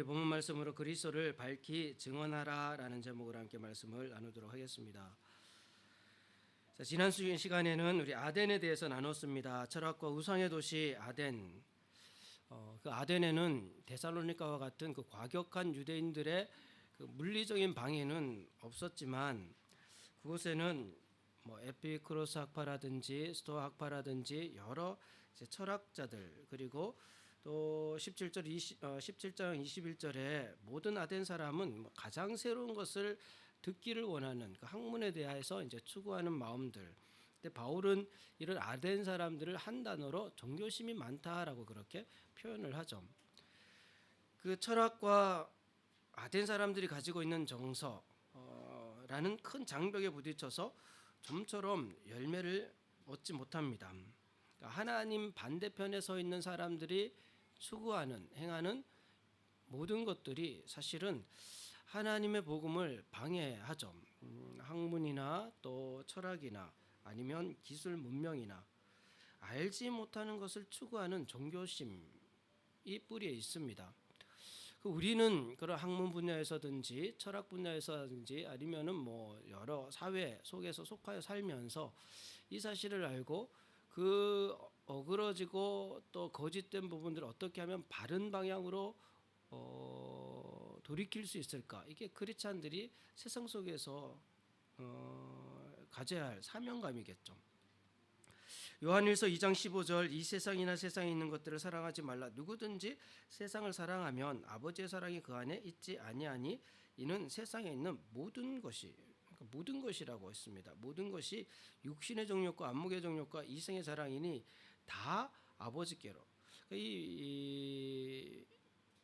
본문 말씀으로 그리스도를 밝히 증언하라라는 제목으로 함께 말씀을 나누도록 하겠습니다. 자, 지난 시간에는 우리 아덴에 대해서 나눴습니다. 철학과 우상의 도시 아덴. 그 아덴에는 데살로니가와 같은 그 과격한 유대인들의 그 물리적인 방해는 없었지만 그곳에는 뭐 에피쿠로스 학파라든지 스토아 학파라든지 여러 철학자들, 그리고 또 17장 21절에 모든 아덴 사람은 가장 새로운 것을 듣기를 원하는 그 학문에 대해서 이제 추구하는 마음들. 근데 바울은 이런 아덴 사람들을 한 단어로 종교심이 많다라고 그렇게 표현을 하죠. 그 철학과 아덴 사람들이 가지고 있는 정서라는 큰 장벽에 부딪혀서 좀처럼 열매를 얻지 못합니다. 그러니까 하나님 반대편에 서 있는 사람들이 추구하는, 행하는 모든 것들이 사실은 하나님의 복음을 방해하죠. 학문이나 또 철학이나 아니면 기술 문명이나 알지 못하는 것을 추구하는 종교심이 뿌리에 있습니다. 우리는 그런 학문 분야에서든지 철학 분야에서든지 아니면은 뭐 여러 사회 속에서 속하여 살면서 이 사실을 알고 그 어그러지고 또 거짓된 부분들을 어떻게 하면 바른 방향으로 돌이킬 수 있을까? 이게 크리스찬들이 세상 속에서 가져야 할 사명감이겠죠. 요한일서 2장 15절, 이 세상이나 세상에 있는 것들을 사랑하지 말라. 누구든지 세상을 사랑하면 아버지의 사랑이 그 안에 있지 아니하니 이는 세상에 있는 모든 것이, 그러니까 모든 것이라고 했습니다. 모든 것이 육신의 정욕과 안목의 정욕과 이생의 자랑이니 다 아버지께로. 이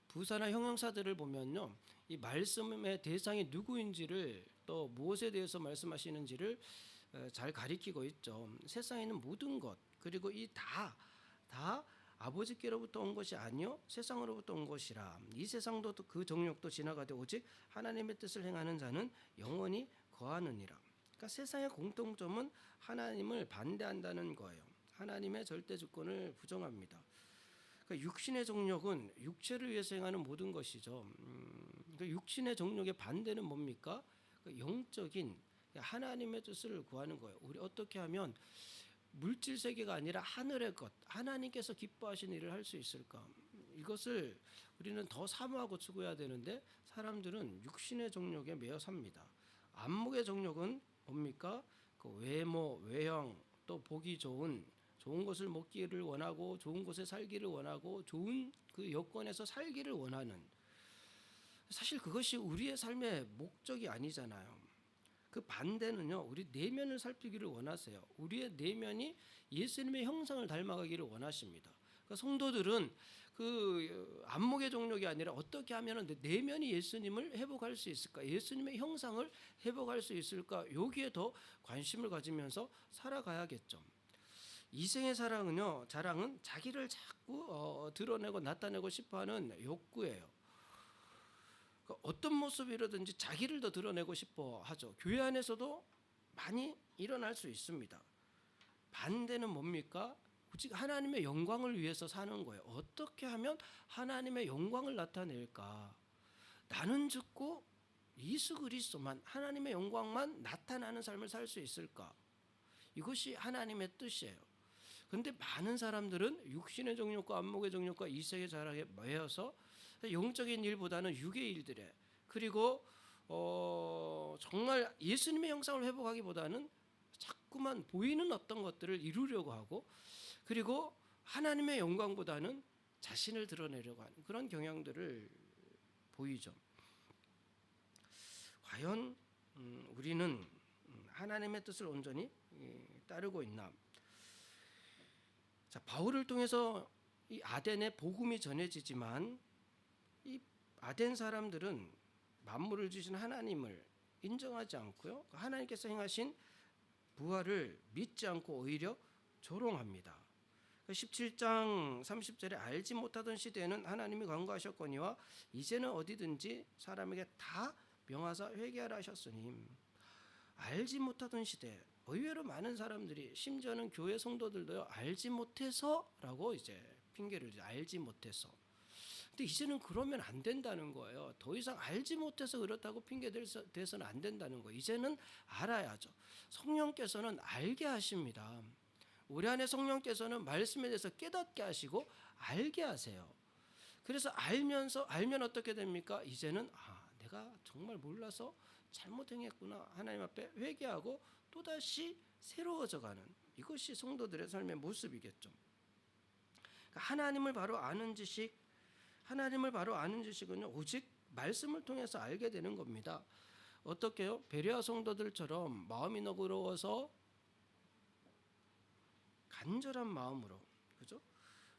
부사나 형용사들을 보면요, 이 말씀의 대상이 누구인지를 또 무엇에 대해서 말씀하시는지를 잘 가리키고 있죠. 세상에 있는 모든 것, 그리고 이 다 아버지께로부터 온 것이 아니요 세상으로부터 온 것이라. 이 세상도 그 정욕도 지나가되 오직 하나님의 뜻을 행하는 자는 영원히 거하느니라. 그러니까 세상의 공통점은 하나님을 반대한다는 거예요. 하나님의 절대 주권을 부정합니다. 그러니까 육신의 정욕은 육체를 위해서 행하는 모든 것이죠. 그러니까 육신의 정욕의 반대는 뭡니까? 그러니까 영적인 하나님의 뜻을 구하는 거예요. 우리 어떻게 하면 물질 세계가 아니라 하늘의 것, 하나님께서 기뻐하시는 일을 할 수 있을까? 이것을 우리는 더 사모하고 추구해야 되는데 사람들은 육신의 정욕에 매여 삽니다. 안목의 정욕은 뭡니까? 그 외모, 외형, 또 보기 좋은 것을 먹기를 원하고 좋은 곳에 살기를 원하고 좋은 그 여건에서 살기를 원하는, 사실 그것이 우리의 삶의 목적이 아니잖아요. 그 반대는요, 우리 내면을 살피기를 원하세요. 우리의 내면이 예수님의 형상을 닮아가기를 원하십니다. 그러니까 성도들은 그 안목의 정욕이 아니라 어떻게 하면 내면이 예수님을 회복할 수 있을까? 예수님의 형상을 회복할 수 있을까? 여기에 더 관심을 가지면서 살아가야겠죠. 이생의 자랑은 자기를 자꾸 드러내고 나타내고 싶어하는 욕구예요. 그러니까 어떤 모습이라든지 자기를 더 드러내고 싶어 하죠. 교회 안에서도 많이 일어날 수 있습니다. 반대는 뭡니까? 오직 하나님의 영광을 위해서 사는 거예요. 어떻게 하면 하나님의 영광을 나타낼까? 나는 죽고 예수 그리스도만, 하나님의 영광만 나타나는 삶을 살 수 있을까? 이것이 하나님의 뜻이에요. 그런데 많은 사람들은 육신의 정욕과 안목의 정욕과 이색의 자랑에 매여서 영적인 일보다는 육의 일들에, 그리고 정말 예수님의 형상을 회복하기보다는 자꾸만 보이는 어떤 것들을 이루려고 하고, 그리고 하나님의 영광보다는 자신을 드러내려고 하는 그런 경향들을 보이죠. 과연 우리는 하나님의 뜻을 온전히 따르고 있나? 자, 바울을 통해서 이 아덴의 복음이 전해지지만 이 아덴 사람들은 만물을 주신 하나님을 인정하지 않고요, 하나님께서 행하신 부활을 믿지 않고 오히려 조롱합니다. 17장 30절에 알지 못하던 시대에는 하나님이 간구하셨거니와 이제는 어디든지 사람에게 다 명하사 회개하라 하셨으니, 알지 못하던 시대, 의외로 많은 사람들이, 심지어는 교회 성도들도요, 알지 못해서라고 이제 핑계를 알지 못해서. 근데 이제는 그러면 안 된다는 거예요. 더 이상 알지 못해서 그렇다고 핑계 대서는 안 된다는 거예요. 이제는 알아야죠. 성령께서는 알게 하십니다. 우리 안에 성령께서는 말씀에 대해서 깨닫게 하시고 알게 하세요. 그래서 알면 어떻게 됩니까? 이제는 내가 정말 몰라서 잘못 행했구나. 하나님 앞에 회개하고 또다시 새로워져가는, 이것이 성도들의 삶의 모습이겠죠. 그러니까 하나님을 바로 아는 지식은요, 오직 말씀을 통해서 알게 되는 겁니다. 어떻게요? 베레아 성도들처럼 마음이 너그러워서 간절한 마음으로, 그죠?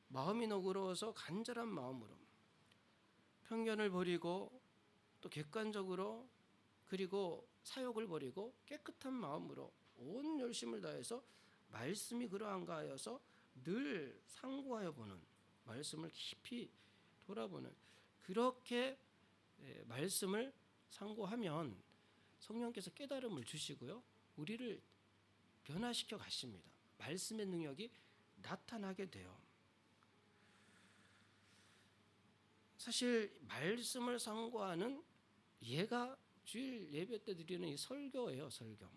마음이 너그러워서 간절한 마음으로 편견을 버리고 또 객관적으로, 그리고 사욕을 버리고 깨끗한 마음으로 온 열심을 다해서 말씀이 그러한가 하여서 늘 상고하여 보는, 말씀을 깊이 돌아보는, 그렇게 말씀을 상고하면 성령께서 깨달음을 주시고요, 우리를 변화시켜 가십니다. 말씀의 능력이 나타나게 돼요. 사실 말씀을 상고하는 예가 주일 예배 때 드리는 이 설교예요. 설교.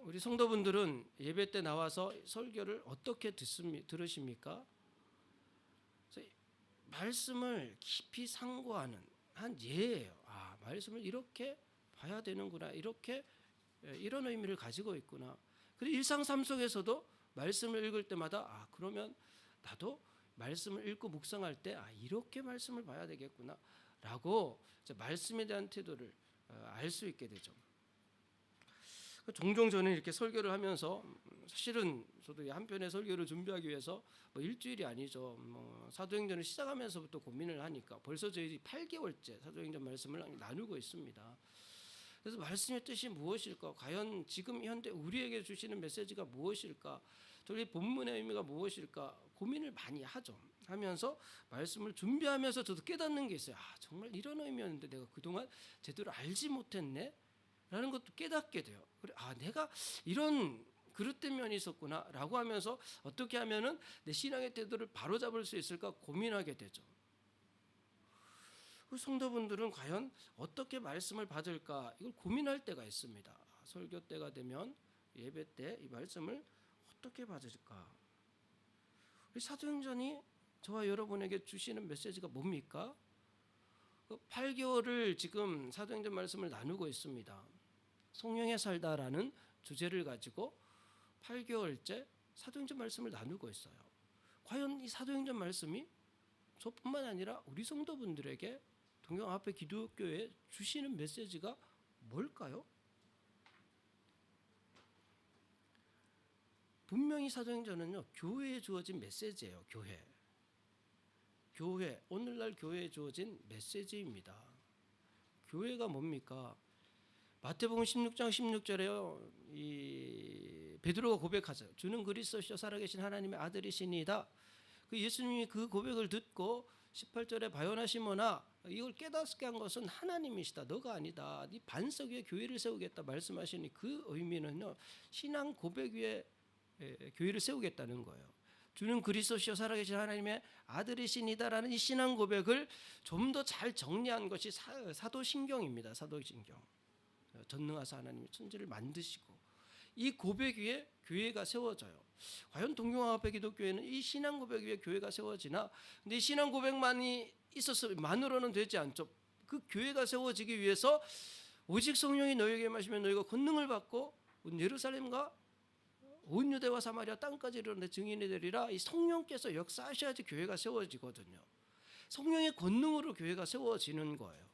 우리 성도분들은 예배 때 나와서 설교를 어떻게 들으십니까? 말씀을 깊이 상고하는 한 예예요. 말씀을 이렇게 봐야 되는구나, 이렇게 이런 의미를 가지고 있구나. 그리고 일상 삶 속에서도 말씀을 읽을 때마다 그러면 나도 말씀을 읽고 묵상할 때 이렇게 말씀을 봐야 되겠구나 라고 말씀에 대한 태도를 알 수 있게 되죠. 종종 저는 이렇게 설교를 하면서, 사실은 저도 한 편의 설교를 준비하기 위해서 일주일이 아니죠. 사도행전을 시작하면서부터 고민을 하니까 벌써 저희 8개월째 사도행전 말씀을 나누고 있습니다. 그래서 말씀의 뜻이 무엇일까? 과연 지금 현대 우리에게 주시는 메시지가 무엇일까? 저희 본문의 의미가 무엇일까? 고민을 많이 하면서 말씀을 준비하면서 저도 깨닫는 게 있어요. 정말 이런 의미였는데 내가 그동안 제대로 알지 못했네? 라는 것도 깨닫게 돼요. 그래, 내가 이런 그릇된 면이 있었구나 라고 하면서 어떻게 하면은 내 신앙의 태도를 바로잡을 수 있을까 고민하게 되죠. 그 성도분들은 과연 어떻게 말씀을 받을까, 이걸 고민할 때가 있습니다. 설교 때가 되면, 예배 때 이 말씀을 어떻게 받을까? 우리 사도행전이 저와 여러분에게 주시는 메시지가 뭡니까? 8개월을 지금 사도행전 말씀을 나누고 있습니다. 성령에 살다라는 주제를 가지고 8개월째 사도행전 말씀을 나누고 있어요. 과연 이 사도행전 말씀이 저뿐만 아니라 우리 성도분들에게 동경합회 기독교에 주시는 메시지가 뭘까요? 분명히 사도행전은요, 교회에 주어진 메시지예요. 교회, 오늘날 교회에 주어진 메시지입니다. 교회가 뭡니까? 마태복음 16장 16절에요. 이 베드로가 고백하죠. 주는 그리스도시요 살아계신 하나님의 아들이시니이다. 그 예수님이 그 고백을 듣고 18절에 바요나 시몬아, 이걸 깨닫게 한 것은 하나님이시다. 너가 아니다. 네 반석 위에 교회를 세우겠다 말씀하시니, 그 의미는요, 신앙 고백 위에 교회를 세우겠다는 거예요. 주는 그리스도시요 살아계신 하나님의 아들이시니다라는 이 신앙 고백을 좀 더 잘 정리한 것이 사도신경입니다. 사도신경. 전능하사 하나님이 천지를 만드시고 이 고백 위에 교회가 세워져요. 과연 동경합회 기독교회는 이 신앙 고백 위에 교회가 세워지나? 근데 이 신앙 고백만이 있어서만으로는 되지 않죠. 그 교회가 세워지기 위해서 오직 성령이 너희에게 마시면 너희가 권능을 받고 예루살렘과 온 유대와 사마리아 땅까지 이르러 내 증인이 되리라. 이 성령께서 역사하셔야지 교회가 세워지거든요. 성령의 권능으로 교회가 세워지는 거예요.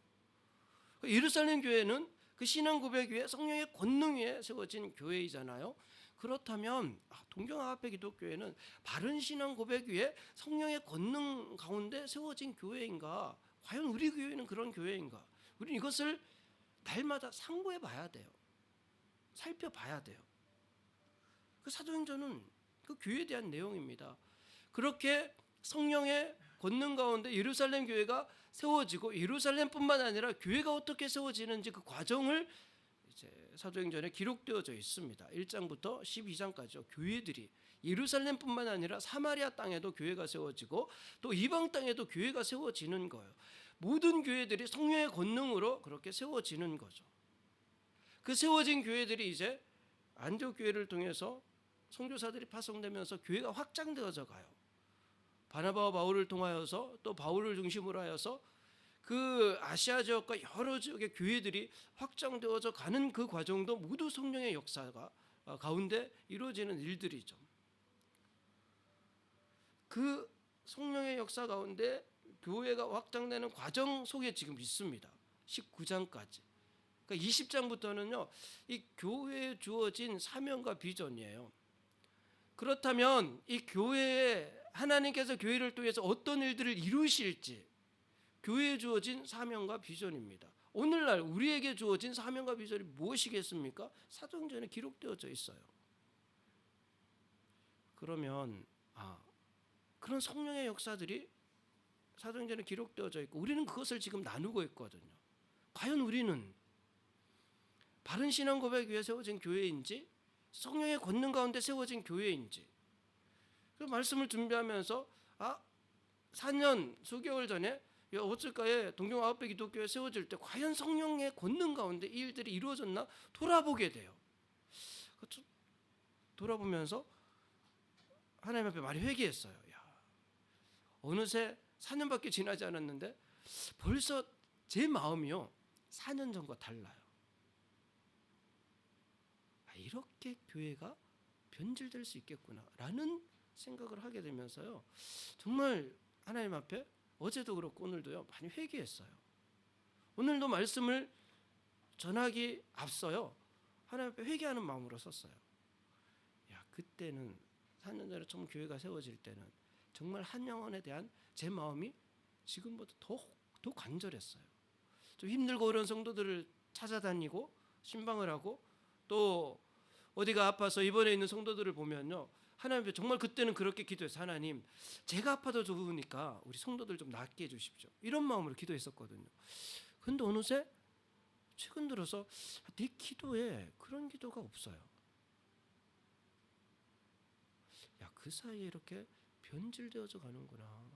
예루살렘 교회는 그 신앙 고백 위에 성령의 권능 위에 세워진 교회이잖아요. 그렇다면 동경합회 기독교회는 바른 신앙 고백 위에 성령의 권능 가운데 세워진 교회인가? 과연 우리 교회는 그런 교회인가? 우리는 이것을 날마다 상고해 봐야 돼요. 살펴봐야 돼요. 그 사도행전은 그 교회에 대한 내용입니다. 그렇게 성령의 권능 가운데 예루살렘 교회가 세워지고, 예루살렘뿐만 아니라 교회가 어떻게 세워지는지 그 과정을 이제 사도행전에 기록되어져 있습니다. 1장부터 12장까지요. 교회들이 예루살렘뿐만 아니라 사마리아 땅에도 교회가 세워지고 또 이방 땅에도 교회가 세워지는 거예요. 모든 교회들이 성령의 권능으로 그렇게 세워지는 거죠. 그 세워진 교회들이 이제 안디옥 교회를 통해서 선교사들이 파송되면서 교회가 확장되어져 가요. 바나바와 바울을 통하여서 또 바울을 중심으로 하여서 그 아시아 지역과 여러 지역의 교회들이 확장되어져 가는 그 과정도 모두 성령의 역사가 가운데 이루어지는 일들이죠. 그 성령의 역사 가운데 교회가 확장되는 과정 속에 지금 있습니다. 19장까지. 그러니까 20장부터는요, 이 교회에 주어진 사명과 비전이에요. 그렇다면 이 교회에 하나님께서 교회를 통해서 어떤 일들을 이루실지 교회에 주어진 사명과 비전입니다. 오늘날 우리에게 주어진 사명과 비전이 무엇이겠습니까? 사도행전에 기록되어져 있어요. 그러면 그런 성령의 역사들이 사도행전에 기록되어져 있고 우리는 그것을 지금 나누고 있거든요. 과연 우리는 바른 신앙 고백 위에 세워진 교회인지 성령의 권능 가운데 세워진 교회인지, 그 말씀을 준비하면서 4년 수개월 전에 어쩔까에 동경 아홉배 기독교회 세워질 때 과연 성령의 권능 가운데 이 일들이 이루어졌나 돌아보게 돼요. 돌아보면서 하나님 앞에 많이 회개했어요. 어느새 4년밖에 지나지 않았는데 벌써 제 마음이요 4년 전과 달라요. 이렇게 교회가 변질될 수 있겠구나라는 생각을 하게 되면서요, 정말 하나님 앞에 어제도 그렇고 오늘도요 많이 회개했어요. 오늘도 말씀을 전하기 앞서요 하나님 앞에 회개하는 마음으로 섰어요. 그때는 4년 전에 처음 교회가 세워질 때는 정말 한 영혼에 대한 제 마음이 지금보다 더 간절했어요. 좀 힘들고 어려운 성도들을 찾아다니고 신방을 하고 또 어디가 아파서 입원해 있는 성도들을 보면요, 하나님 앞에 정말 그때는 그렇게 기도했어요. 하나님, 제가 아파도 좋으니까 우리 성도들 좀 낫게 해주십시오. 이런 마음으로 기도했었거든요. 그런데 어느새 최근 들어서 내 기도에 그런 기도가 없어요. 그 사이에 이렇게 변질되어져 가는구나.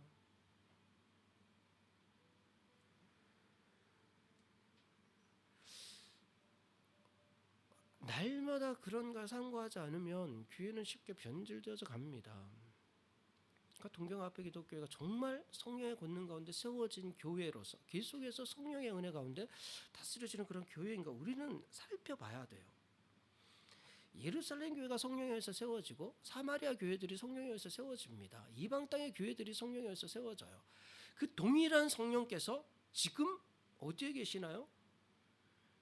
날마다 그런 걸 상고하지 않으면 교회는 쉽게 변질되어져 갑니다. 그러니까 동경 아홉배 기독교회가 정말 성령의 권능 가운데 세워진 교회로서 계속해서 성령의 은혜 가운데 다스려지는 그런 교회인가 우리는 살펴봐야 돼요. 예루살렘 교회가 성령에 의해서 세워지고 사마리아 교회들이 성령에 의해서 세워집니다. 이방 땅의 교회들이 성령에 의해서 세워져요. 그 동일한 성령께서 지금 어디에 계시나요?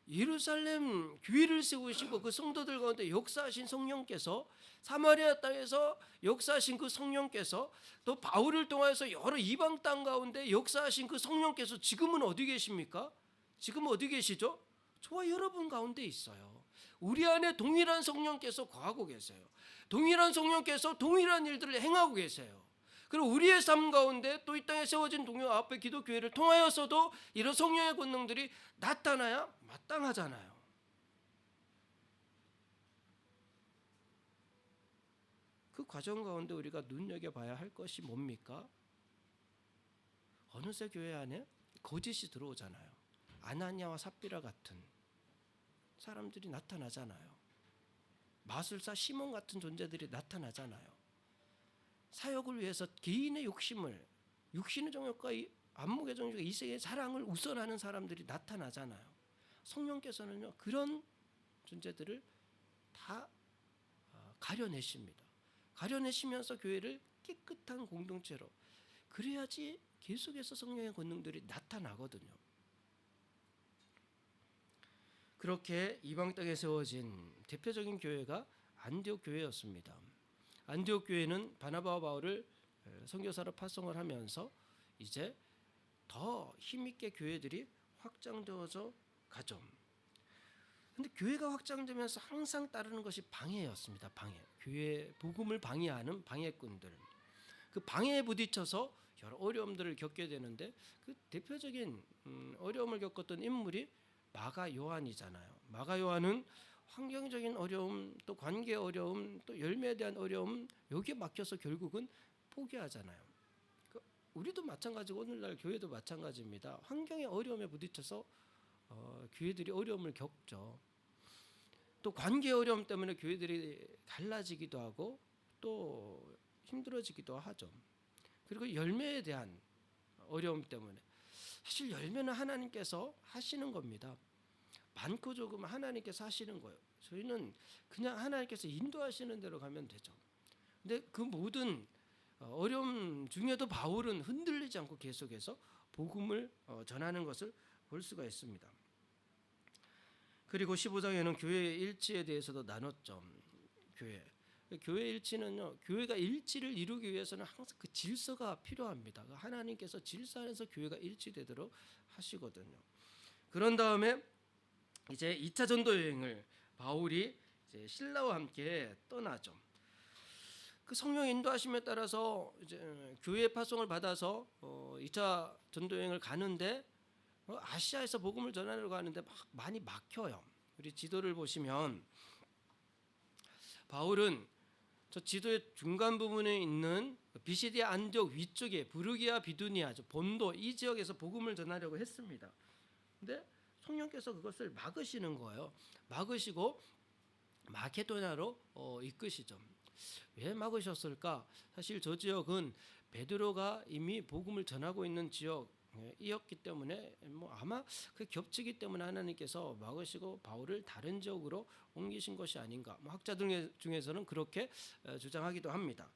예루살렘 교회를 세우시고 그 성도들 가운데 역사하신 성령께서, 사마리아 땅에서 역사하신 그 성령께서, 또 바울을 통해서 여러 이방 땅 가운데 역사하신 그 성령께서 지금은 어디 계십니까? 지금 어디 계시죠? 저와 여러분 가운데 있어요. 우리 안에 동일한 성령께서 거하고 계세요. 동일한 성령께서 동일한 일들을 행하고 계세요. 그리고 우리의 삶 가운데 또 이 땅에 세워진 동경 아홉배 기독교회를 통하여서도 이런 성령의 권능들이 나타나야 마땅하잖아요. 그 과정 가운데 우리가 눈여겨봐야 할 것이 뭡니까? 어느새 교회 안에 거짓이 들어오잖아요. 아나니아와 삽비라 같은 사람들이 나타나잖아요. 마술사 시몬 같은 존재들이 나타나잖아요. 사역을 위해서 개인의 욕심을, 육신의 정욕과 안목의 정욕과 이생의 사랑을 우선하는 사람들이 나타나잖아요. 성령께서는요 그런 존재들을 다 가려내십니다. 가려내시면서 교회를 깨끗한 공동체로, 그래야지 계속해서 성령의 권능들이 나타나거든요. 그렇게 이방 땅에 세워진 대표적인 교회가 안디옥 교회였습니다. 안디옥 교회는 바나바와 바울을 선교사로 파송을 하면서 이제 더 힘있게 교회들이 확장되어져 가죠. 근데 교회가 확장되면서 항상 따르는 것이 방해였습니다. 방해. 교회 복음을 방해하는 방해꾼들. 그 방해에 부딪혀서 여러 어려움들을 겪게 되는데 그 대표적인 어려움을 겪었던 인물이 마가 요한이잖아요. 마가 요한은 환경적인 어려움, 또 관계 어려움, 또 열매에 대한 어려움, 여기에 막혀서 결국은 포기하잖아요. 우리도 마찬가지고 오늘날 교회도 마찬가지입니다. 환경의 어려움에 부딪혀서 교회들이 어려움을 겪죠. 또 관계 어려움 때문에 교회들이 갈라지기도 하고 또 힘들어지기도 하죠. 그리고 열매에 대한 어려움 때문에, 사실 열매는 하나님께서 하시는 겁니다. 많고 적으면 하나님께서 하시는 거예요. 저희는 그냥 하나님께서 인도하시는 대로 가면 되죠. 근데 그 모든 어려움 중에도 바울은 흔들리지 않고 계속해서 복음을 전하는 것을 볼 수가 있습니다. 그리고 15장에는 교회의 일치에 대해서도 나눴죠. 교회 일치는요, 교회가 일치를 이루기 위해서는 항상 그 질서가 필요합니다. 하나님께서 질서 안에서 교회가 일치되도록 하시거든요. 그런 다음에 이제 2차 전도 여행을 바울이 이제 신라와 함께 떠나죠. 그 성령 인도하심에 따라서 이제 교회 파송을 받아서 2차 전도 여행을 가는데 아시아에서 복음을 전하려고 하는데 많이 막혀요. 우리 지도를 보시면 바울은 저 지도의 중간 부분에 있는 비시디아 안디옥 위쪽에 부르기아 비두니아 본도 이 지역에서 복음을 전하려고 했습니다. 근데 성령께서 그것을 막으시는 거예요. 막으시고 마케도냐로 이끄시죠. 왜 막으셨을까? 사실 저 지역은 베드로가 이미 복음을 전하고 있는 지역이었기 때문에 아마 그 겹치기 때문에 하나님께서 막으시고 바울을 다른 지역으로 옮기신 것이 아닌가. 학자들 중에서는 그렇게 주장하기도 합니다.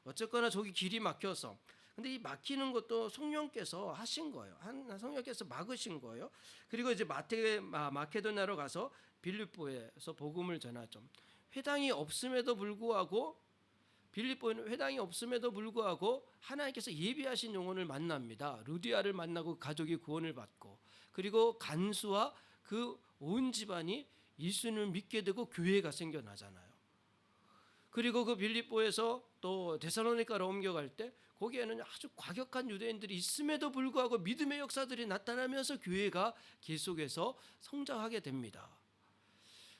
어쨌거나 저기 길이 막혀서, 근데 이 막히는 것도 성령께서 하신 거예요. 성령께서 막으신 거예요. 그리고 이제 마케도냐로 가서 빌립보에서 복음을 전하죠. 회당이 없음에도 불구하고, 빌립보에는 회당이 없음에도 불구하고 하나님께서 예비하신 영혼을 만납니다. 루디아를 만나고 가족이 구원을 받고, 그리고 간수와 그 온 집안이 예수님을 믿게 되고 교회가 생겨나잖아요. 그리고 그 빌립보에서 또 데살로니가로 옮겨갈 때 거기에는 아주 과격한 유대인들이 있음에도 불구하고 믿음의 역사들이 나타나면서 교회가 계속해서 성장하게 됩니다.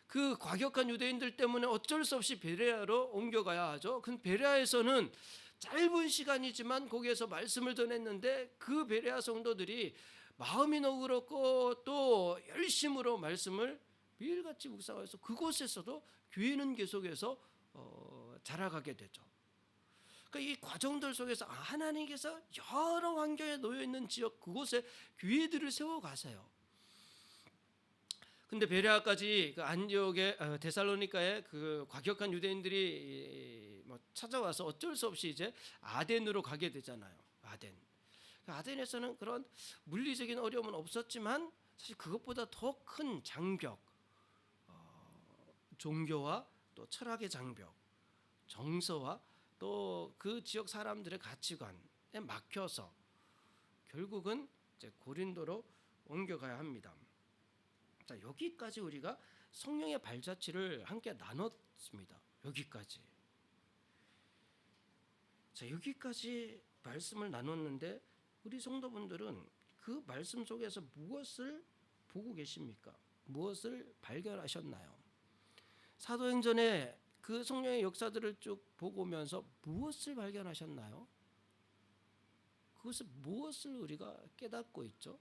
그 과격한 유대인들 때문에 어쩔 수 없이 베레아로 옮겨가야 하죠. 그 베레아에서는 짧은 시간이지만 거기에서 말씀을 전했는데 그 베레아 성도들이 마음이 너그럽고 또 열심으로 말씀을 매일같이 묵상해서 그곳에서도 교회는 계속해서 자라가게 되죠. 그러니까 이 과정들 속에서 하나님께서 여러 환경에 놓여 있는 지역 그곳에 교회들을 세워 가세요. 근데 베레아까지 그 안디옥의 데살로니가의 그 과격한 유대인들이 찾아와서 어쩔 수 없이 이제 아덴으로 가게 되잖아요. 아덴에서는 그런 물리적인 어려움은 없었지만 사실 그것보다 더 큰 장벽, 종교와 또 철학의 장벽, 정서와 또 그 지역 사람들의 가치관에 막혀서 결국은 이제 고린도로 옮겨가야 합니다. 자, 여기까지 우리가 성령의 발자취를 함께 나눴습니다. 여기까지. 자, 여기까지 말씀을 나눴는데 우리 성도분들은 그 말씀 속에서 무엇을 보고 계십니까? 무엇을 발견하셨나요? 사도행전에 그 성령의 역사들을 쭉 보고 오면서 무엇을 발견하셨나요? 그것을 무엇을 우리가 깨닫고 있죠?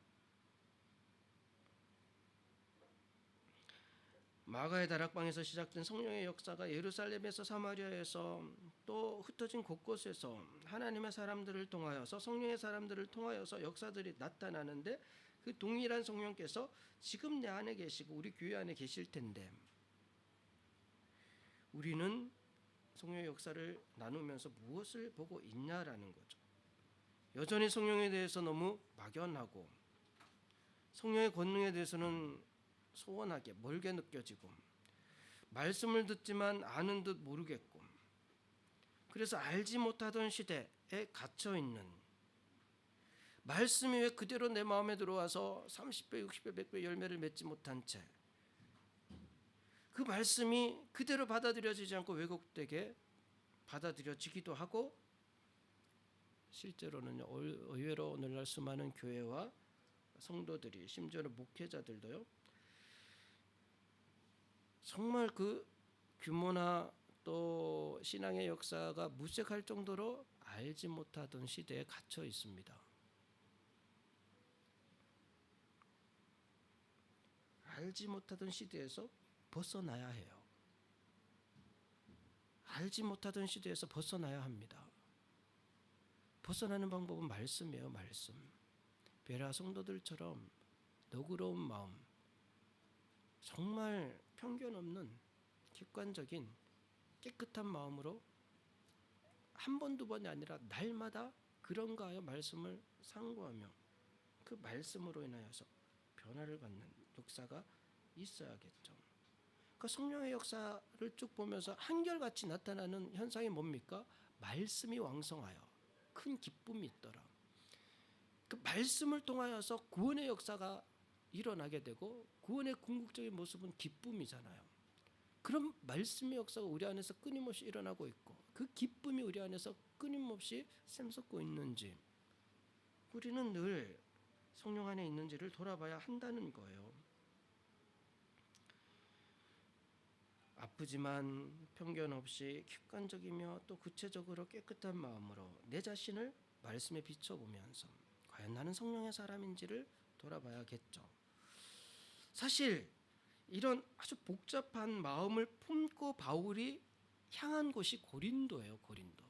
마가의 다락방에서 시작된 성령의 역사가 예루살렘에서 사마리아에서 또 흩어진 곳곳에서 하나님의 사람들을 통하여서 성령의 사람들을 통하여서 역사들이 나타나는데 그 동일한 성령께서 지금 내 안에 계시고 우리 교회 안에 계실 텐데 우리는 성령의 역사를 나누면서 무엇을 보고 있냐라는 거죠. 여전히 성령에 대해서 너무 막연하고 성령의 권능에 대해서는 소원하게 멀게 느껴지고 말씀을 듣지만 아는 듯 모르겠고 그래서 알지 못하던 시대에 갇혀 있는 말씀이 왜 그대로 내 마음에 들어와서 30배, 60배, 100배 열매를 맺지 못한 채 그 말씀이 그대로 받아들여지지 않고 왜곡되게 받아들여지기도 하고 실제로는 의외로 오늘날 수많은 교회와 성도들이 심지어는 목회자들도요 정말 그 규모나 또 신앙의 역사가 무색할 정도로 알지 못하던 시대에 갇혀 있습니다. 알지 못하던 시대에서 벗어나야 해요. 알지 못하던 시대에서 벗어나야 합니다. 벗어나는 방법은 말씀이에요. 말씀. 베라 성도들처럼 너그러운 마음, 정말 편견 없는 객관적인 깨끗한 마음으로 한 번, 두 번이 아니라 날마다 그런가 하여 말씀을 상고하며 그 말씀으로 인하여서 변화를 갖는 역사가 있어야겠죠. 그 성령의 역사를 쭉 보면서 한결같이 나타나는 현상이 뭡니까? 말씀이 왕성하여 큰 기쁨이 있더라. 그 말씀을 통하여서 구원의 역사가 일어나게 되고 구원의 궁극적인 모습은 기쁨이잖아요. 그런 말씀의 역사가 우리 안에서 끊임없이 일어나고 있고 그 기쁨이 우리 안에서 끊임없이 샘솟고 있는지 우리는 늘 성령 안에 있는지를 돌아봐야 한다는 거예요. 아프지만 편견 없이 객관적이며 또 구체적으로 깨끗한 마음으로 내 자신을 말씀에 비춰보면서 과연 나는 성령의 사람인지를 돌아봐야겠죠. 사실 이런 아주 복잡한 마음을 품고 바울이 향한 곳이 고린도예요. 고린도.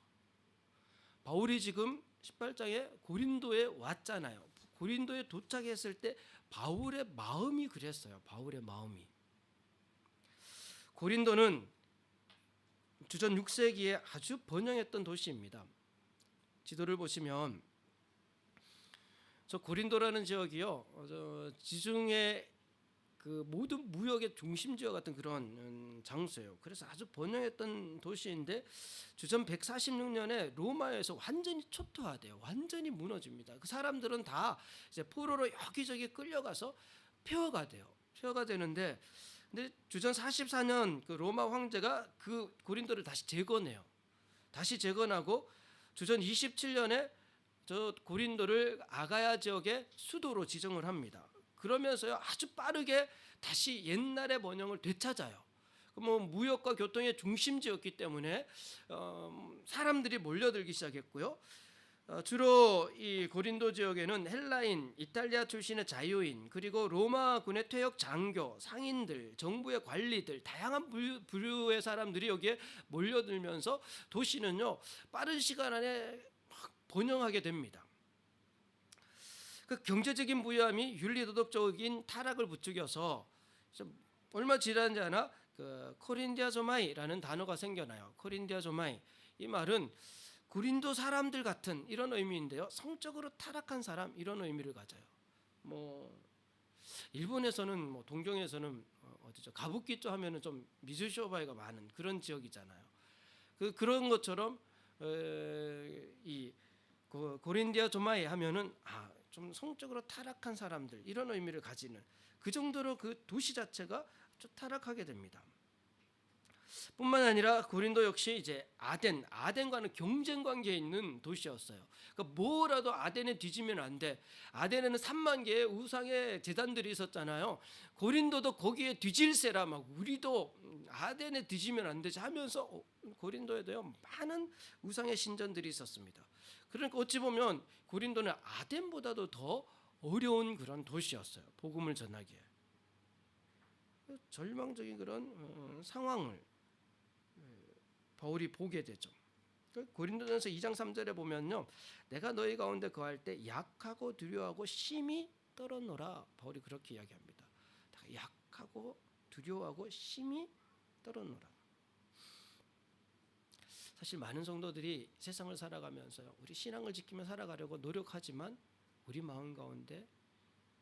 바울이 지금 18장에 고린도에 왔잖아요. 고린도에 도착했을 때 바울의 마음이 그랬어요. 바울의 마음이. 고린도는 주전 6세기에 아주 번영했던 도시입니다. 지도를 보시면 저 고린도라는 지역이요, 지중해 그 모든 무역의 중심지와 같은 그런 장소예요. 그래서 아주 번영했던 도시인데 주전 146년에 로마에서 완전히 초토화돼요. 완전히 무너집니다. 그 사람들은 다 이제 포로로 여기저기 끌려가서 폐허가 돼요. 폐허가 되는데, 근데 주전 44년 그 로마 황제가 그 고린도를 다시 재건해요. 다시 재건하고 주전 27년에 저 고린도를 아가야 지역의 수도로 지정을 합니다. 그러면서요 아주 빠르게 다시 옛날의 번영을 되찾아요. 뭐 무역과 교통의 중심지였기 때문에 사람들이 몰려들기 시작했고요. 주로 이 고린도 지역에는 헬라인, 이탈리아 출신의 자유인, 그리고 로마군의 퇴역 장교, 상인들, 정부의 관리들, 다양한 부류의 사람들이 여기에 몰려들면서 도시는요 빠른 시간 안에 막 번영하게 됩니다. 그 경제적인 부유함이 윤리도덕적인 타락을 부추겨서 얼마 지나지 않아 그 코린디아조마이라는 단어가 생겨나요. 코린디아조마이, 이 말은 고린도 사람들 같은 이런 의미인데요. 성적으로 타락한 사람 이런 의미를 가져요. 뭐 일본에서는 뭐 동경에서는 어디죠? 가부키초 하면은 좀 미즈쇼바이가 많은 그런 지역이잖아요. 그런 것처럼 이 고린디아 조마이 하면은 좀 성적으로 타락한 사람들 이런 의미를 가지는 그 정도로 그 도시 자체가 좀 타락하게 됩니다. 뿐만 아니라 고린도 역시 이제 아덴과는 경쟁 관계에 있는 도시였어요. 그러니까 뭐라도 아덴에 뒤지면 안 돼. 아덴에는 3만 개의 우상의 제단들이 있었잖아요. 고린도도 거기에 뒤질세라 막 우리도 아덴에 뒤지면 안 되지 하면서 고린도에도요 많은 우상의 신전들이 있었습니다. 그러니까 어찌 보면 고린도는 아덴보다도 더 어려운 그런 도시였어요. 복음을 전하기에. 절망적인 그런 상황을 바울이 보게 되죠. 고린도전서 2장 3절에 보면요, 내가 너희 가운데 거할 때 약하고 두려워하고 심히 떨어노라. 바울이 그렇게 이야기합니다. 약하고 두려워하고 심히 떨어노라. 사실 많은 성도들이 세상을 살아가면서요, 우리 신앙을 지키며 살아가려고 노력하지만 우리 마음 가운데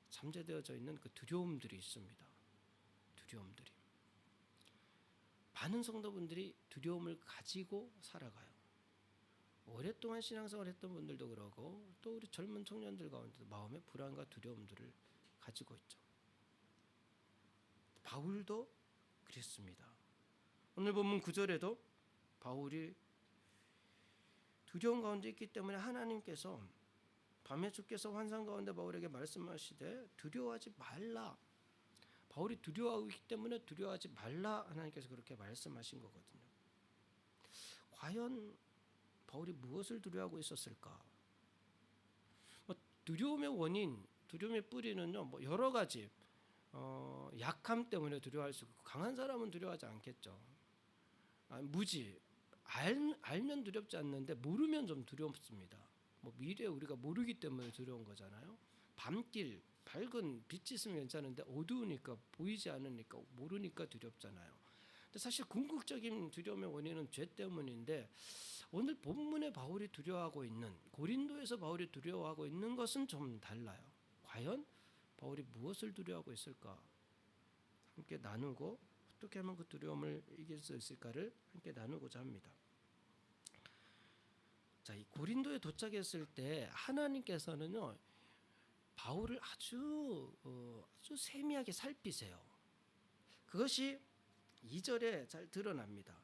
잠재되어져 있는 그 두려움들이 있습니다. 두려움들이. 많은 성도분들이 두려움을 가지고 살아가요. 오랫동안 신앙생활 했던 분들도 그러고 또 우리 젊은 청년들 가운데도 마음의 불안과 두려움들을 가지고 있죠. 바울도 그랬습니다. 오늘 본문 9절에도 바울이 두려움 가운데 있기 때문에 하나님께서 밤에 주께서 환상 가운데 바울에게 말씀하시되 두려워하지 말라. 바울이 두려워하고 있기 때문에 두려워하지 말라 하나님께서 그렇게 말씀하신 거거든요. 과연 바울이 무엇을 두려워하고 있었을까? 두려움의 원인, 두려움의 뿌리는요, 여러 가지 약함 때문에 두려워할 수 있고, 강한 사람은 두려워하지 않겠죠. 무지, 알면 두렵지 않는데 모르면 좀 두렵습니다. 미래 우리가 모르기 때문에 두려운 거잖아요. 밤길 밝은 빛이 있으면 괜찮은데 어두우니까 보이지 않으니까 모르니까 두렵잖아요. 근데 사실 궁극적인 두려움의 원인은 죄 때문인데, 오늘 본문에 바울이 두려워하고 있는, 고린도에서 바울이 두려워하고 있는 것은 좀 달라요. 과연 바울이 무엇을 두려워하고 있을까? 함께 나누고 어떻게 하면 그 두려움을 이길 수 있을까를 함께 나누고자 합니다. 자, 이 고린도에 도착했을 때 하나님께서는요, 바울을 아주 세미하게 살피세요. 그것이 2절에 잘 드러납니다.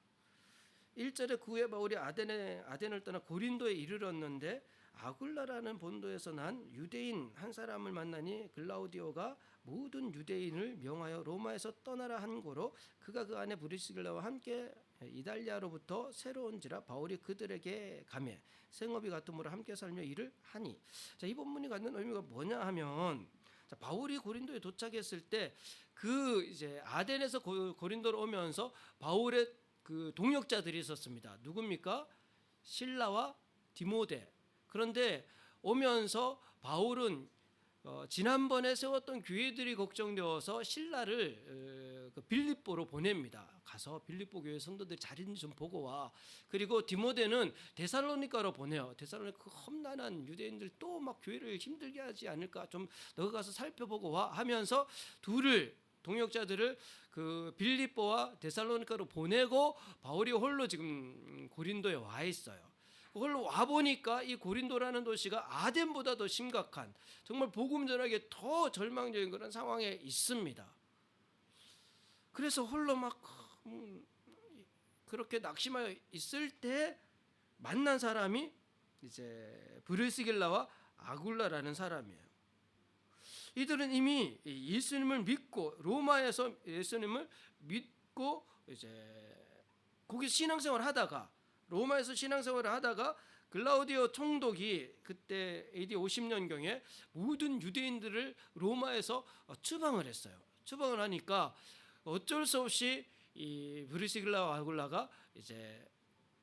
1절에 그 후에 바울이 아덴을 떠나 고린도에 이르렀는데, 아굴라라는 본도에서 난 유대인 한 사람을 만나니 글라우디오가 모든 유대인을 명하여 로마에서 떠나라 한 고로 그가 그 안에 브리스길라와 함께 이달리아로부터 새로 온지라 바울이 그들에게 가매 생업이 같음으로 함께 살며 일을 하니. 자, 이 본문이 갖는 의미가 뭐냐 하면, 자, 바울이 고린도에 도착했을 때 그 이제 아덴에서 고린도로 오면서 바울의 그 동역자들이 있었습니다. 누굽니까? 실라와 디모데. 그런데 오면서 바울은 지난번에 세웠던 교회들이 걱정되어서 실라를 빌립보로 보냅니다. 가서 빌립보 교회 성도들 잘 있는지 좀 보고 와. 그리고 디모데는 데살로니가로 보내요. 데살로니가 그 험난한 유대인들 또 막 교회를 힘들게 하지 않을까, 좀 너가 가서 살펴보고 와 하면서 동역자들을 그 빌립보와 데살로니가로 보내고 바울이 홀로 지금 고린도에 와 있어요. 홀로 와 보니까 이 고린도라는 도시가 아덴보다 더 심각한, 정말 복음 전하기에 더 절망적인 그런 상황에 있습니다. 그래서 홀로 막 그렇게 낙심하여 있을 때 만난 사람이 이제 브리스길라와 아굴라라는 사람이에요. 이들은 이미 예수님을 믿고 로마에서 예수님을 믿고 이제 거기서 신앙생활을 하다가, 로마에서 신앙생활을 하다가 글라우디오 총독이 그때 AD 50년경에 모든 유대인들을 로마에서 추방을 했어요. 추방을 하니까 어쩔 수 없이 이 브리스길라와 아굴라가 이제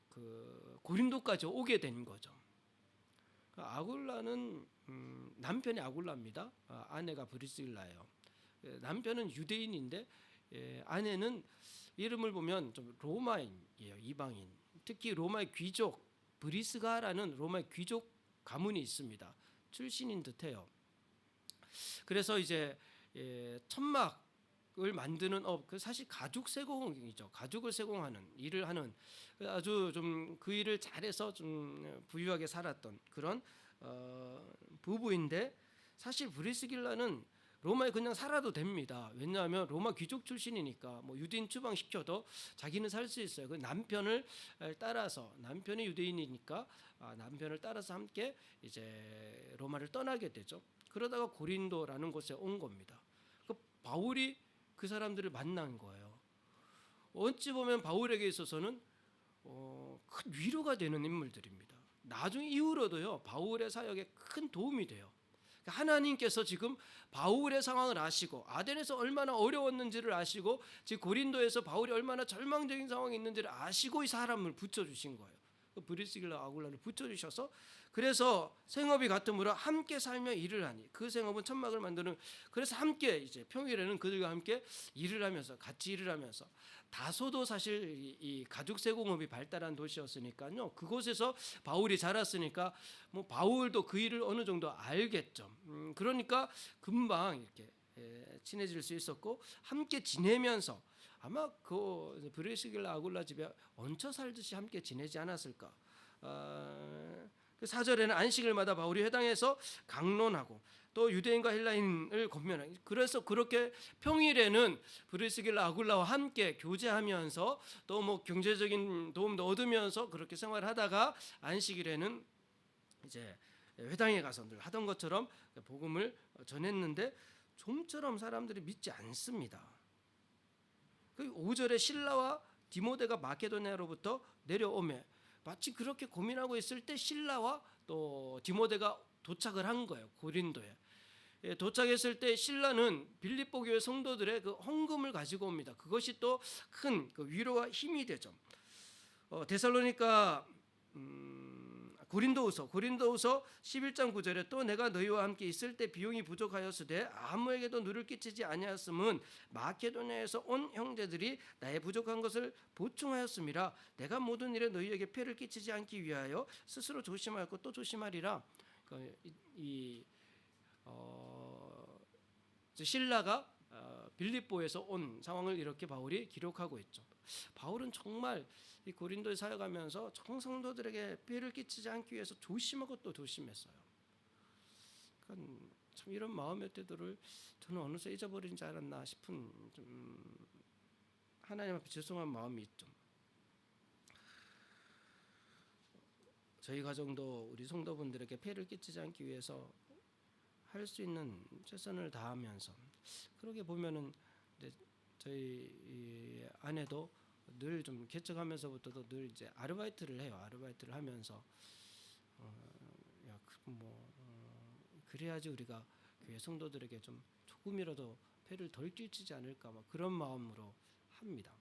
그 고린도까지 오게 된 거죠. 아굴라는 남편이 아굴라입니다. 아내가 브리스길라예요. 남편은 유대인인데 아내는 이름을 보면 좀 로마인이에요. 이방인. 특히 로마의 귀족 브리스가라는 로마의 귀족 가문이 있습니다. 출신인 듯해요. 그래서 이제 천막을 만드는 그 사실 가죽 세공이죠. 가죽을 세공하는 일을 하는, 아주 좀 그 일을 잘해서 좀 부유하게 살았던 그런 부부인데, 사실 브리스길라는 로마에 그냥 살아도 됩니다. 왜냐하면 로마 귀족 출신이니까 유대인 추방시켜도 자기는 살 수 있어요. 그 남편을 따라서, 남편이 유대인이니까 남편을 따라서 함께 이제 로마를 떠나게 되죠. 그러다가 고린도라는 곳에 온 겁니다. 그 바울이 그 사람들을 만난 거예요. 어찌 보면 바울에게 있어서는 큰 위로가 되는 인물들입니다. 나중 이후로도요, 바울의 사역에 큰 도움이 돼요. 하나님께서 지금 바울의 상황을 아시고, 아덴에서 얼마나 어려웠는지를 아시고, 지금 고린도에서 바울이 얼마나 절망적인 상황에 있는지를 아시고 이 사람을 붙여주신 거예요. 브리스길라 아굴라를 붙여주셔서, 그래서 생업이 같음으로 함께 살며 일을 하니, 그 생업은 천막을 만드는, 그래서 함께 이제 평일에는 그들과 함께 일을 하면서, 같이 일을 하면서, 다소도 사실 이 가죽 세공업이 발달한 도시였으니까요, 그곳에서 바울이 자랐으니까 바울도 그 일을 어느 정도 알겠죠. 그러니까 금방 이렇게 친해질 수 있었고, 함께 지내면서 아마 그 브리스길라 아굴라 집에 얹혀 살듯이 함께 지내지 않았을까. 그 4절에는 안식일마다 바울이 회당에서 강론하고 또 유대인과 헬라인을 권면하고, 그래서 그렇게 평일에는 브리스길라 아굴라와 함께 교제하면서 또 경제적인 도움도 얻으면서 그렇게 생활하다가 안식일에는 이제 회당에 가서 늘 하던 것처럼 복음을 전했는데, 좀처럼 사람들이 믿지 않습니다. 그 5절에 신라와 디모데가 마케도니아로부터 내려오매 마치 그렇게 고민하고 있을 때 신라와 또 디모데가 도착을 한 거예요. 고린도에. 도착했을 때 신라는 빌립보 교회 성도들의 그 헌금을 가지고 옵니다. 그것이 또 큰 그 위로와 힘이 되죠. 데살로니가 고린도후서 11장 9절에 또 내가 너희와 함께 있을 때 비용이 부족하였으되 아무에게도 누를 끼치지 아니하였음은 마케도니아에서 온 형제들이 나의 부족한 것을 보충하였음이라. 내가 모든 일에 너희에게 폐를 끼치지 않기 위하여 스스로 조심하였고 또 조심하리라. 신라가 빌립보에서 온 상황을 이렇게 바울이 기록하고 있죠. 바울은 정말 이 고린도에 사역하면서 정성도들에게 피해를 끼치지 않기 위해서 조심하고 또 조심했어요. 그러니까 참 이런 마음의 태도를 저는 어느새 잊어버리지 않았나 싶은 좀 하나님 앞에 죄송한 마음이 있죠. 저희 가정도 우리 성도분들에게 피해를 끼치지 않기 위해서 할 수 있는 최선을 다하면서 그러게 보면은 이제 저희 아내도 늘 좀 개척하면서부터도 늘 이제 아르바이트를 해요. 아르바이트를 하면서 그래야지 우리가 교회 성도들에게 좀 조금이라도 폐를 덜 끼치지 않을까 막 그런 마음으로 합니다.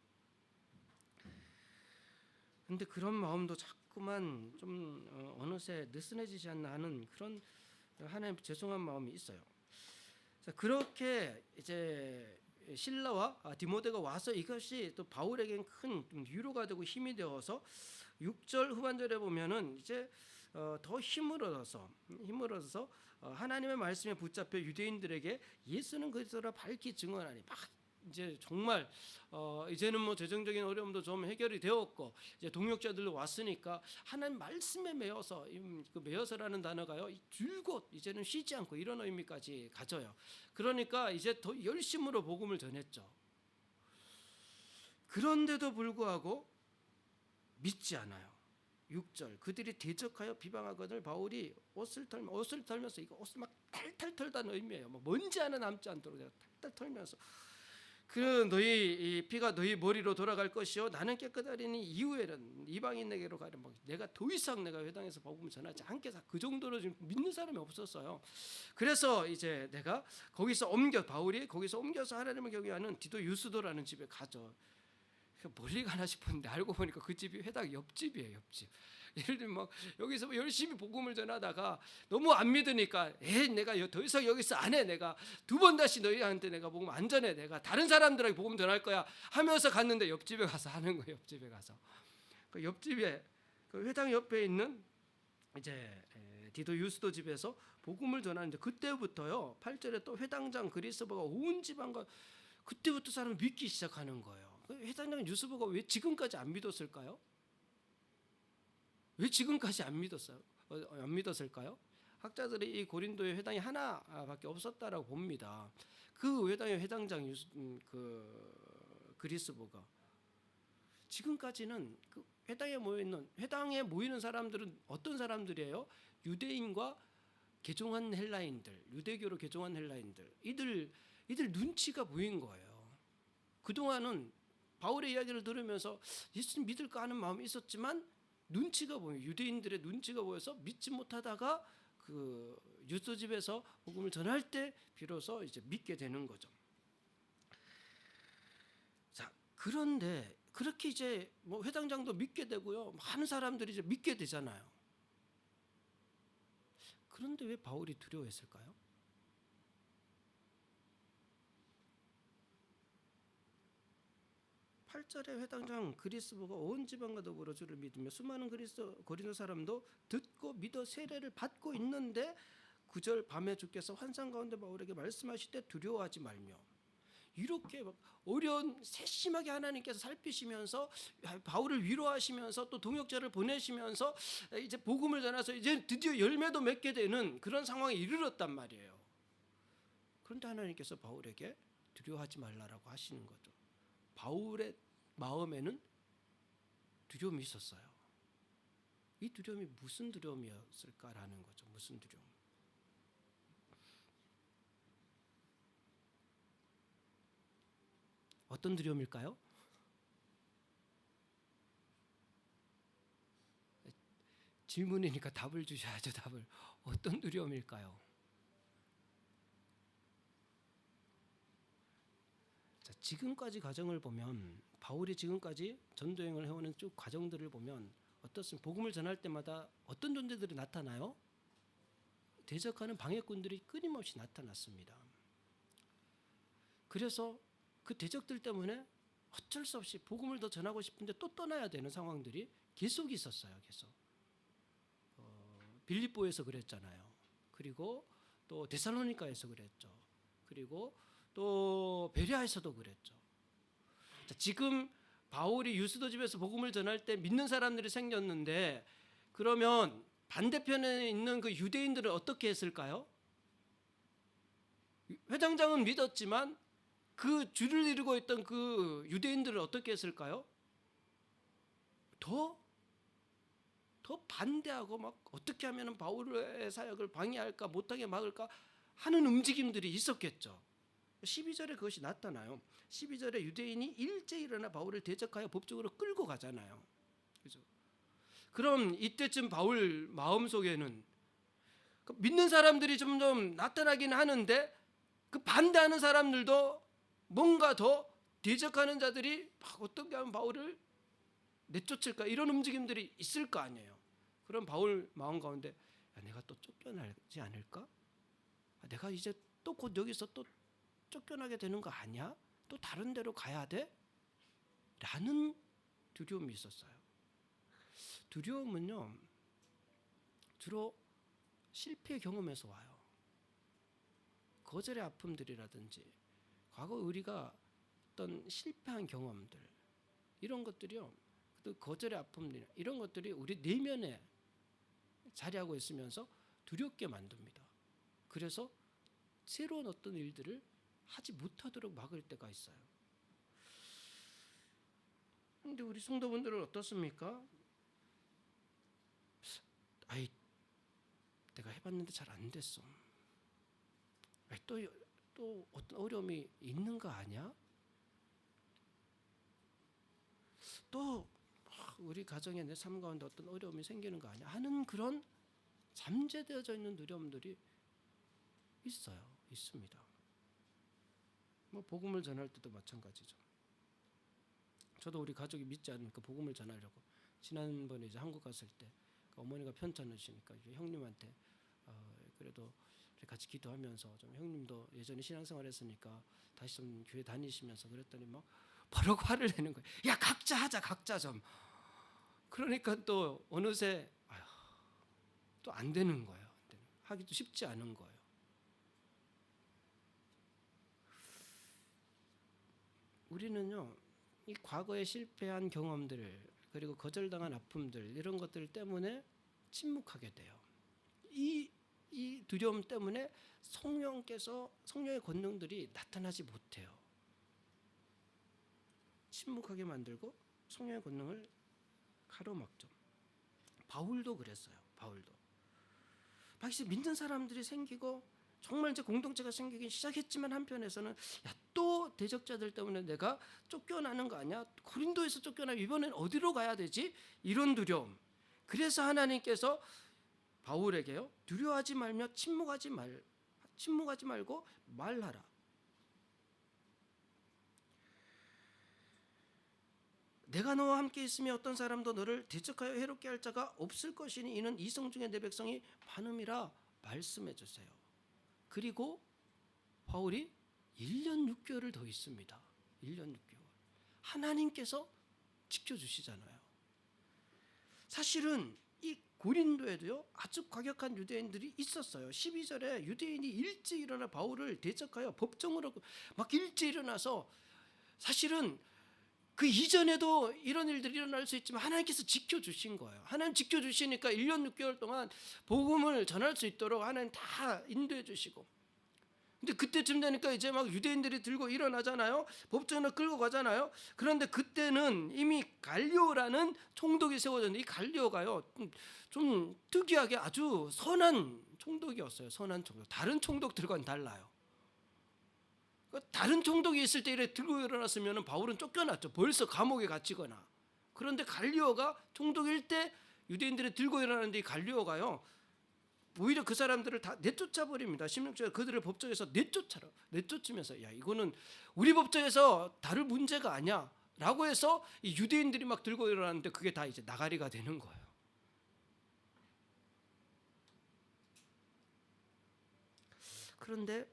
근데 그런 마음도 자꾸만 좀 어느새 느슨해지지 않나 하는 그런 하나님 죄송한 마음이 있어요. 그렇게 이제 신라와 디모데가 와서 이것이 또 바울에겐 큰 위로가 되고 힘이 되어서 6절 후반절에 보면은 이제 더 힘을 얻어서 하나님의 말씀에 붙잡혀 유대인들에게 예수는 그리스도라 밝히 증언하니 막 이제 정말 이제는 뭐 재정적인 어려움도 좀 해결이 되었고 이제 동역자들도 왔으니까 하나님 말씀에 매여서 그 매여서라는 단어가요 줄곧 이제는 쉬지 않고 이런 의미까지 가져요. 그러니까 이제 더 열심으로 복음을 전했죠. 그런데도 불구하고 믿지 않아요. 6절 그들이 대적하여 비방하거늘 바울이 옷을 털면서 이거 옷을 막 탈탈 털다는 의미예요. 뭐 먼지 하나 남지 않도록 내가 탈탈 털면서 그 너희 이 피가 너희 머리로 돌아갈 것이요 나는 깨끗하리니 이후에는 이방인에게로 가려. 내가 더 이상 내가 회당에서 복음을 전하지 않겠다. 그 정도로 지금 믿는 사람이 없었어요. 그래서 이제 내가 바울이 거기서 옮겨서 하나님을 경외하는 디도 유스도라는 집에 가죠. 멀리 가나 싶었는데 알고 보니까 그 집이 회당 옆집이에요. 옆집. 예를 들면 막 여기서 열심히 복음을 전하다가 너무 안 믿으니까 내가 더 이상 여기서 안 해. 내가 두 번 다시 너희한테 내가 복음 안 전해. 내가 다른 사람들에게 복음 전할 거야 하면서 갔는데 옆집에 가서 하는 거예요. 옆집에 가서 그 옆집에 그 회당 옆에 있는 이제 디도 유스도 집에서 복음을 전하는데 그때부터요 8절에 또 회당장 그리스도가 온 지방과 그때부터 사람을 믿기 시작하는 거예요. 회당장 유스도가 왜 지금까지 안 믿었을까요? 왜 지금까지 안 믿었을까요? 학자들이 이 고린도의 회당이 하나밖에 없었다라고 봅니다. 그 회당의 회당장 그리스도가 지금까지는 그 회당에 모이는 사람들은 어떤 사람들이에요? 유대인과 개종한 헬라인들, 유대교로 개종한 헬라인들. 이들 눈치가 보인 거예요. 그동안은 바울의 이야기를 들으면서 예수님 믿을까 하는 마음이 있었지만 눈치가 보여요. 유대인들의 눈치가 보여서 믿지 못하다가 그 유스도 집에서 복음을 전할 때 비로소 이제 믿게 되는 거죠. 자, 그런데 그렇게 이제 뭐 회당장도 믿게 되고요. 많은 사람들이 이제 믿게 되잖아요. 그런데 왜 바울이 두려워했을까요? 8절에 회당장 그리스도가 온 지방과 더불어 주를 믿으며 수많은 고린도 사람도 듣고 믿어 세례를 받고 있는데 9절 밤에 주께서 환상 가운데 바울에게 말씀하실 때 두려워하지 말며 이렇게 막 어려운 세심하게 하나님께서 살피시면서 바울을 위로하시면서 또 동역자를 보내시면서 이제 복음을 전해서 이제 드디어 열매도 맺게 되는 그런 상황에 이르렀단 말이에요. 그런데 하나님께서 바울에게 두려워하지 말라라고 하시는 거죠. 바울의 마음에는 두려움이 있었어요. 이 두려움이 무슨 두려움이었을까라는 거죠. 무슨 두려움? 어떤 두려움일까요? 질문이니까 답을 주셔야죠. 답을. 어떤 두려움일까요? 자, 지금까지 과정을 보면 바울이 지금까지 전도행을 해오는 쭉 과정들을 보면 어떻습니까? 복음을 전할 때마다 어떤 존재들이 나타나요? 대적하는 방해꾼들이 끊임없이 나타났습니다. 그래서 그 대적들 때문에 어쩔 수 없이 복음을 더 전하고 싶은데 또 떠나야 되는 상황들이 계속 있었어요. 계속. 빌립보에서 그랬잖아요. 그리고 또 데살로니가에서 그랬죠. 그리고 또 베레아에서도 그랬죠. 자, 지금 바울이 유스도 집에서 복음을 전할 때 믿는 사람들이 생겼는데 그러면 반대편에 있는 그 유대인들은 어떻게 했을까요? 회장장은 믿었지만 그 줄을 이루고 있던 그 유대인들은 어떻게 했을까요? 더 반대하고 막 어떻게 하면 바울의 사역을 방해할까 못하게 막을까 하는 움직임들이 있었겠죠. 12절에 그것이 나타나요. 12절에 유대인이 일제히 일어나 바울을 대적하여 법적으로 끌고 가잖아요. 그죠? 그럼 이때쯤 바울 마음속에는 믿는 사람들이 점점 나타나긴 하는데 그 반대하는 사람들도 뭔가 더 대적하는 자들이 막 어떻게 하면 바울을 내쫓을까 이런 움직임들이 있을 거 아니에요. 그럼 바울 마음 가운데 내가 또 쫓겨나지 않을까? 내가 이제 또 곧 여기서 또 쫓겨나게 되는 거 아니야? 또 다른 데로 가야 돼? 라는 두려움이 있었어요. 두려움은요 주로 실패 경험에서 와요. 거절의 아픔들이라든지 과거 우리가 어떤 실패한 경험들 이런 것들이요 또 거절의 아픔들 이런 것들이 우리 내면에 자리하고 있으면서 두렵게 만듭니다. 그래서 새로운 어떤 일들을 하지 못하도록 막을 때가 있어요. 그런데 우리 성도분들은 어떻습니까? 아이 내가 해봤는데 잘 안 됐어. 또 어떤 어려움이 있는 거 아니야? 또 우리 가정에 내 삶 가운데 어떤 어려움이 생기는 거 아니야? 하는 그런 잠재되어져 있는 두려움들이 있습니다. 뭐 복음을 전할 때도 마찬가지죠. 저도 우리 가족이 믿지 않으니까 복음을 전하려고 지난번에 이제 한국 갔을 때 어머니가 편찮으시니까 형님한테 그래도 같이 기도하면서 좀 형님도 예전에 신앙생활했으니까 다시 좀 교회 다니시면서 그랬더니 막 바로 화를 내는 거예요. 야 각자 하자 각자 좀. 그러니까 또 어느새 또 안 되는 거예요. 하기도 쉽지 않은 거예요. 우리는요 이 과거에 실패한 경험들 그리고 거절당한 아픔들 이런 것들 때문에 침묵하게 돼요. 이 두려움 때문에 성령의 권능들이 나타나지 못해요. 침묵하게 만들고 성령의 권능을 가로막죠. 바울도 그랬어요. 바울도 막시 믿는 사람들이 생기고 정말 이제 공동체가 생기기 시작했지만 한편에서는 또 대적자들 때문에 내가 쫓겨나는 거 아니야? 고린도에서 쫓겨나면 이번엔 어디로 가야 되지? 이런 두려움. 그래서 하나님께서 바울에게요 두려워하지 말며 침묵하지 말고 말하라. 내가 너와 함께 있으며 어떤 사람도 너를 대적하여 해롭게 할 자가 없을 것이니 이는 이성 중에 내 백성이 많음이라 말씀해 주세요. 그리고 바울이 1년 6개월을 더 있습니다. 1년 6개월. 하나님께서 지켜주시잖아요. 사실은 이 고린도에도요 아주 과격한 유대인들이 있었어요. 12절에 유대인이 일찍 일어나 바울을 대적하여 법정으로 막 일찍 일어나서 사실은 그 이전에도 이런 일들이 일어날 수 있지만 하나님께서 지켜주신 거예요. 하나님 지켜주시니까 1년 6개월 동안 복음을 전할 수 있도록 하나님 다 인도해 주시고 근데 그때쯤 되니까 이제 막 유대인들이 들고 일어나잖아요. 법정으로 끌고 가잖아요. 그런데 그때는 이미 갈리오라는 총독이 세워졌는데 이 갈리오가요 좀 특이하게 아주 선한 총독이었어요. 선한 총독. 다른 총독들과는 달라요. 다른 총독이 있을 때 이렇게 들고 일어났으면 바울은 쫓겨났죠. 벌써 감옥에 갇히거나. 그런데 갈리오가 총독일 때 유대인들이 들고 일어나는데 이 갈리오가요, 오히려 그 사람들을 다 내쫓아 버립니다. 16절에 그들을 법정에서 내쫓으면서 야, 이거는 우리 법정에서 다룰 문제가 아니야 라고 해서 이 유대인들이 막 들고 일어나는데 그게 다 이제 나가리가 되는 거예요. 그런데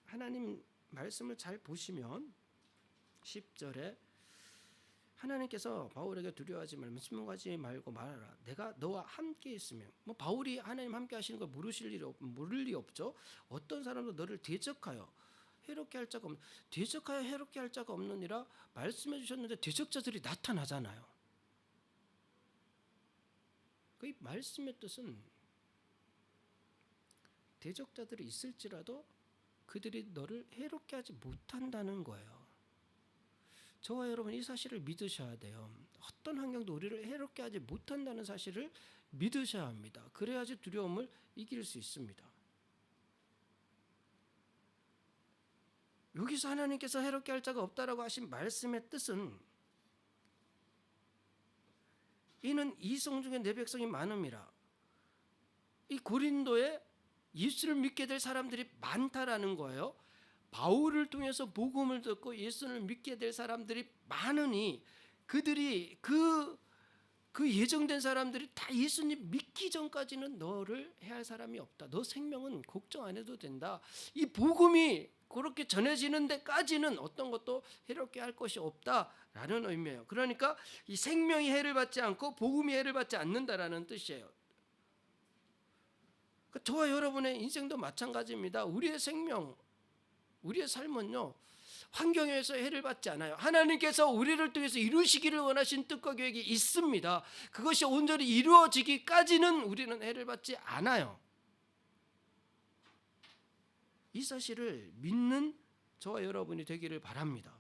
하나님 말씀을 잘 보시면 10절에 하나님께서 바울에게 두려워하지 말며 순종하지 말고 말하라. 내가 너와 함께 있으며, 뭐 바울이 하나님 함께 하시는 걸 모를 리 없죠. 어떤 사람도 너를 대적하여 해롭게 할 자가 없는, 대적하여 해롭게 할 자가 없느니라 말씀해 주셨는데 대적자들이 나타나잖아요. 그 말씀의 뜻은 대적자들이 있을지라도 그들이 너를 해롭게 하지 못한다는 거예요. 저와 여러분 이 사실을 믿으셔야 돼요. 어떤 환경도 우리를 해롭게 하지 못한다는 사실을 믿으셔야 합니다. 그래야지 두려움을 이길 수 있습니다. 여기서 하나님께서 해롭게 할 자가 없다라고 하신 말씀의 뜻은 이는 이성 중에 내 백성이 많음이라. 이 고린도에 예수를 믿게 될 사람들이 많다라는 거예요. 바울을 통해서 복음을 듣고 예수를 믿게 될 사람들이 많으니 그들이 그 예정된 사람들이 다 예수님 믿기 전까지는 너를 해할 사람이 없다. 너 생명은 걱정 안 해도 된다. 이 복음이 그렇게 전해지는 데까지는 어떤 것도 해롭게 할 것이 없다라는 의미예요. 그러니까 이 생명이 해를 받지 않고 복음이 해를 받지 않는다라는 뜻이에요. 저와 여러분의 인생도 마찬가지입니다. 우리의 생명, 우리의 삶은요, 환경에 의해서 해를 받지 않아요. 하나님께서 우리를 통해서 이루시기를 원하신 뜻과 계획이 있습니다. 그것이 온전히 이루어지기까지는 우리는 해를 받지 않아요. 이 사실을 믿는 저와 여러분이 되기를 바랍니다.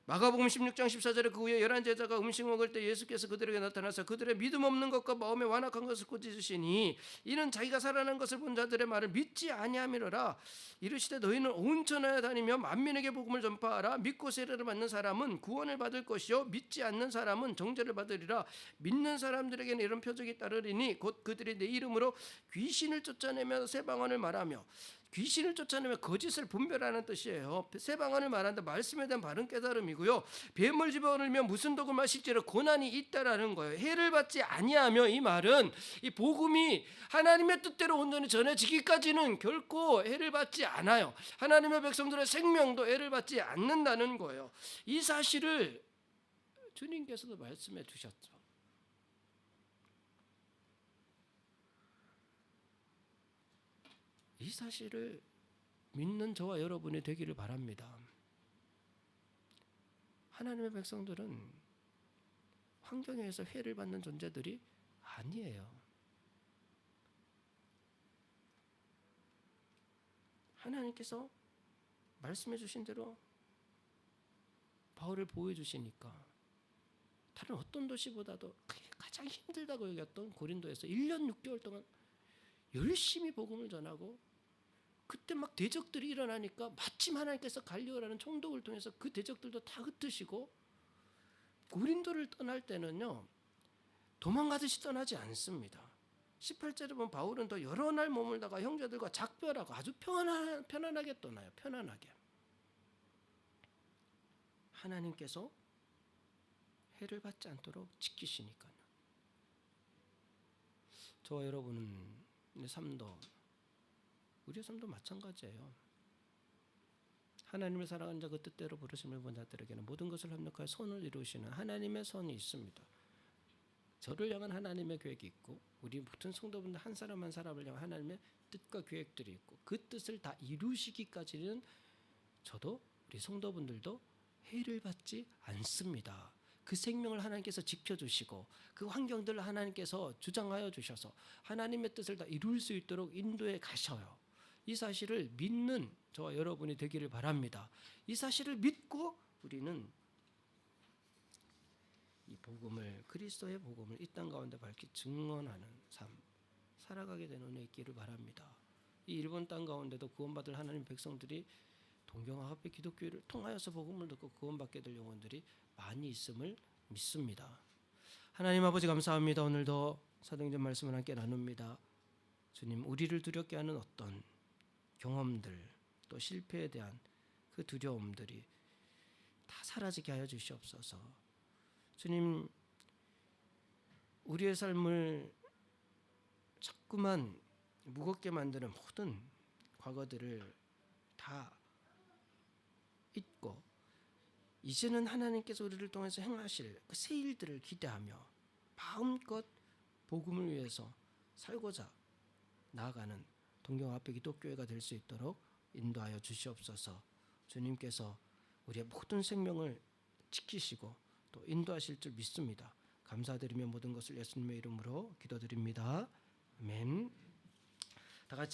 마가복음 16장 14절에 그 후에 11 제자가 음식 먹을 때 예수께서 그들에게 나타나서 그들의 믿음 없는 것과 마음에 완악한 것을 꾸짖으시니 이는 자기가 살아난 것을 본 자들의 말을 믿지 아니함이로라. 이르시되 너희는 온 천하에 다니며 만민에게 복음을 전파하라. 믿고 세례를 받는 사람은 구원을 받을 것이요 믿지 않는 사람은 정죄를 받으리라. 믿는 사람들에게는 이런 표적이 따르리니 곧 그들이 내 이름으로 귀신을 쫓아내며 새 방언을 말하며, 귀신을 쫓아내며 거짓을 분별하는 뜻이에요. 새 방언을 말한다. 말씀에 대한 바른 깨달음이고요. 뱀을 집어넣으면 무슨 독을 마실지라 고난이 있다라는 거예요. 해를 받지 아니하며, 이 말은 이 복음이 하나님의 뜻대로 온전히 전해지기까지는 결코 해를 받지 않아요. 하나님의 백성들의 생명도 해를 받지 않는다는 거예요. 이 사실을 주님께서도 말씀해 주셨죠. 이 사실을 믿는 저와 여러분이 되기를 바랍니다. 하나님의 백성들은 환경에 의해서 해를 받는 존재들이 아니에요. 하나님께서 말씀해 주신 대로 바울을 보호해 주시니까 다른 어떤 도시보다도 가장 힘들다고 여겼던 고린도에서 1년 6개월 동안 열심히 복음을 전하고, 그때 막 대적들이 일어나니까 마침 하나님께서 갈리오라는 총독을 통해서 그 대적들도 다 흩으시고, 고린도를 떠날 때는요 도망가듯이 떠나지 않습니다. 18절에 보면 바울은 더 여러 날 머물다가 형제들과 작별하고 아주 편안하게 떠나요. 편안하게. 하나님께서 해를 받지 않도록 지키시니까요. 저와 여러분의 삶도, 우리의 삶도 마찬가지예요. 하나님을 사랑하는 자, 그 뜻대로 부르심을 본 자들에게는 모든 것을 합력하여 선을 이루시는 하나님의 선이 있습니다. 저를 향한 하나님의 계획이 있고, 우리 모든 성도분들 한 사람 한 사람을 향한 하나님의 뜻과 계획들이 있고, 그 뜻을 다 이루시기까지는 저도 우리 성도분들도 해를 받지 않습니다. 그 생명을 하나님께서 지켜주시고 그 환경들을 하나님께서 주장하여 주셔서 하나님의 뜻을 다 이룰 수 있도록 인도해 가셔요. 이 사실을 믿는 저와 여러분이 되기를 바랍니다. 이 사실을 믿고 우리는 이 복음을, 그리스도의 복음을 이 땅 가운데 밝히 증언하는 삶 살아가게 되는 은혜 있기를 바랍니다. 이 일본 땅 가운데도 구원받을 하나님 백성들이 동경화합회 기독교회를 통하여서 복음을 듣고 구원받게 될 영혼들이 많이 있음을 믿습니다. 하나님 아버지 감사합니다. 오늘도 사도행전 말씀을 함께 나눕니다. 주님, 우리를 두렵게 하는 어떤 경험들, 또 실패에 대한 그 두려움들이 다 사라지게 하여 주시옵소서. 주님, 우리의 삶을 자꾸만 무겁게 만드는 모든 과거들을 다 잊고 이제는 하나님께서 우리를 통해서 행하실 그 새 일들을 기대하며 마음껏 복음을 위해서 살고자 나아가는 동경화합회 기독교회가 될 수 있도록 인도하여 주시옵소서. 주님께서 우리의 모든 생명을 지키시고 또 인도하실 줄 믿습니다. 감사드리며 모든 것을 예수님의 이름으로 기도드립니다. 아멘.